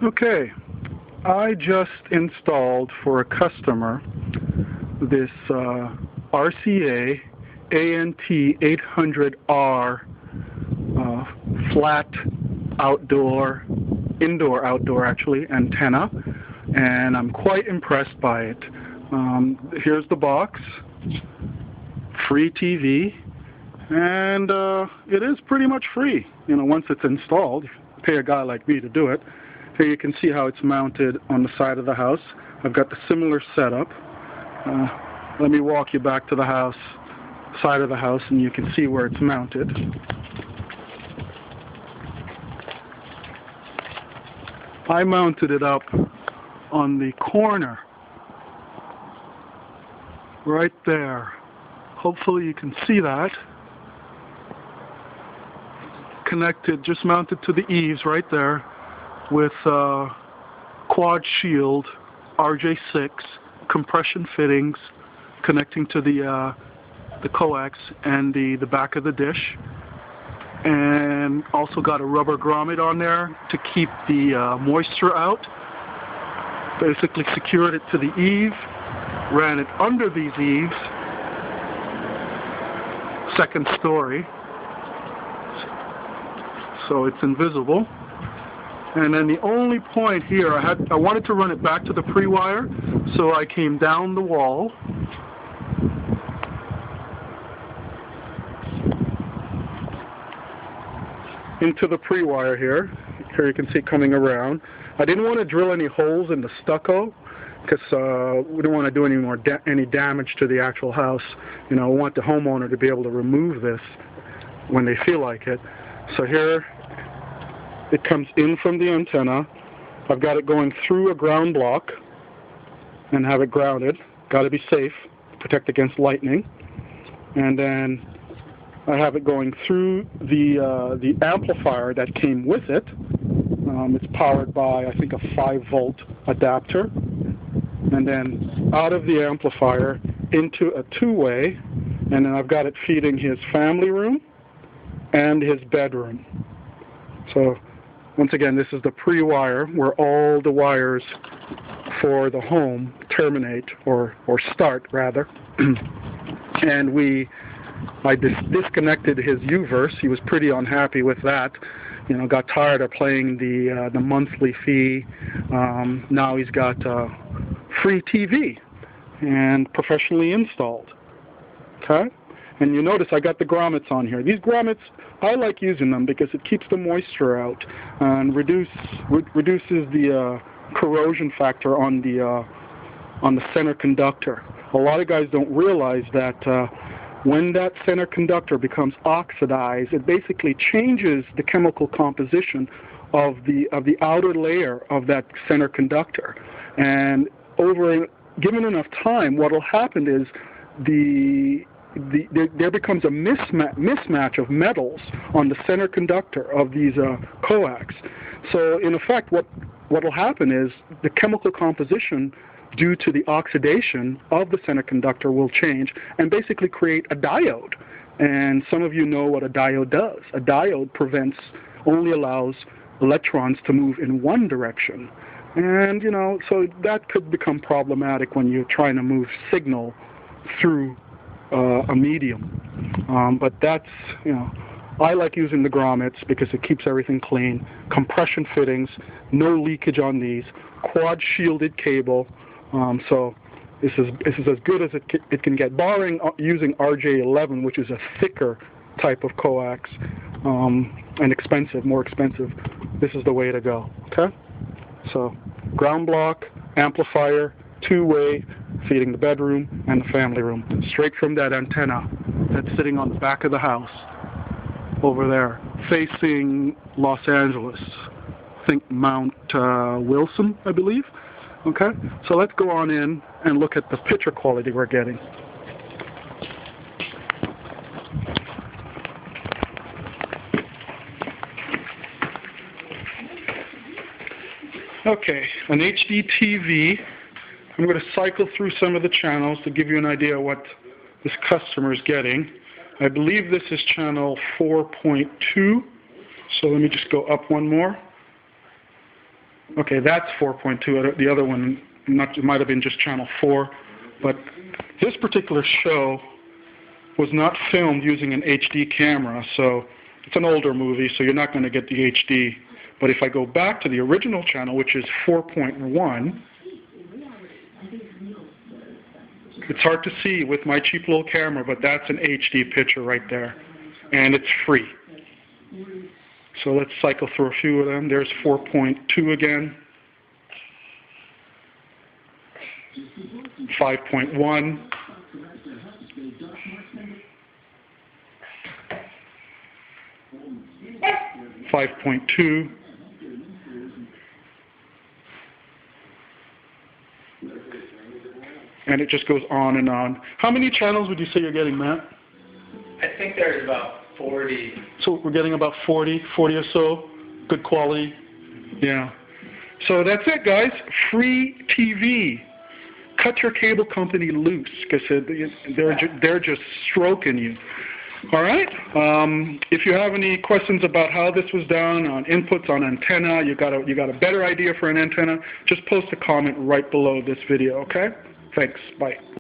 Okay, I just installed for a customer this RCA ANT800R flat indoor-outdoor actually, antenna, and I'm quite impressed by it. Here's the box, free TV, and it is pretty much free, once it's installed. Pay a guy like me to do it. Here you can see how it's mounted on the side of the house. I've got the similar setup. Let me walk you back to the side of the house, and you can see where it's mounted. I mounted it up on the corner, right there. Hopefully you can see that. Connected, just mounted to the eaves right there with quad shield RJ6 compression fittings connecting to the coax and the back of the dish, and also got a rubber grommet on there to keep the moisture out. Basically secured it to the eave, ran it under these eaves, second story, so it's invisible. And then the only point here, I wanted to run it back to the pre-wire, so I came down the wall into the pre-wire here. Here you can see coming around. I didn't want to drill any holes in the stucco because we don't want to do any damage to the actual house. I want the homeowner to be able to remove this when they feel like it. So here it comes in from the antenna. I've got it going through a ground block and have it grounded. Got to be safe, protect against lightning. And then I have it going through the amplifier that came with it. It's powered by, I think, a 5-volt adapter. And then out of the amplifier into a two-way, and then I've got it feeding his family room and his bedroom. So once again, this is the pre-wire where all the wires for the home terminate, or start rather. And I disconnected his U-verse. He was pretty unhappy with that. Got tired of paying the monthly fee. Now he's got free TV and professionally installed. Okay? And you notice I got the grommets on here. These grommets, I like using them because it keeps the moisture out and reduces the corrosion factor on the center conductor. A lot of guys don't realize that when that center conductor becomes oxidized, it basically changes the chemical composition of the outer layer of that center conductor. And given enough time, what will happen is there becomes a mismatch of metals on the center conductor of these coax. So in effect, what will happen is the chemical composition due to the oxidation of the center conductor will change and basically create a diode. And some of you know what a diode does. A diode only allows electrons to move in one direction. And, so that could become problematic when you're trying to move signal through a medium. But that's, I like using the grommets because it keeps everything clean. Compression fittings, no leakage on these, quad shielded cable. So this is as good as it can get, barring using RJ11, which is a thicker type of coax and more expensive. This is the way to go. Okay? So ground block, amplifier, two-way, feeding the bedroom and the family room, straight from that antenna that's sitting on the back of the house over there, facing Los Angeles. I think Mount Wilson, I believe. Okay, so let's go on in and look at the picture quality we're getting. Okay, an HD TV. I'm going to cycle through some of the channels to give you an idea of what this customer is getting. I believe this is channel 4.2, so let me just go up one more. Okay, that's 4.2. The other one might have been just channel 4. But this particular show was not filmed using an HD camera, so it's an older movie, so you're not going to get the HD. But if I go back to the original channel, which is 4.1, it's hard to see with my cheap little camera, but that's an HD picture right there. And it's free. So let's cycle through a few of them. There's 4.2 again. 5.1. 5.2. And it just goes on and on. How many channels would you say you're getting, Matt? I think there's about 40. So we're getting about 40 or so. Good quality. Yeah. So that's it, guys. Free TV. Cut your cable company loose, because they're just stroking you. All right. If you have any questions about how this was done, on inputs on antenna, you got a better idea for an antenna, just post a comment right below this video. Okay. Thanks. Bye.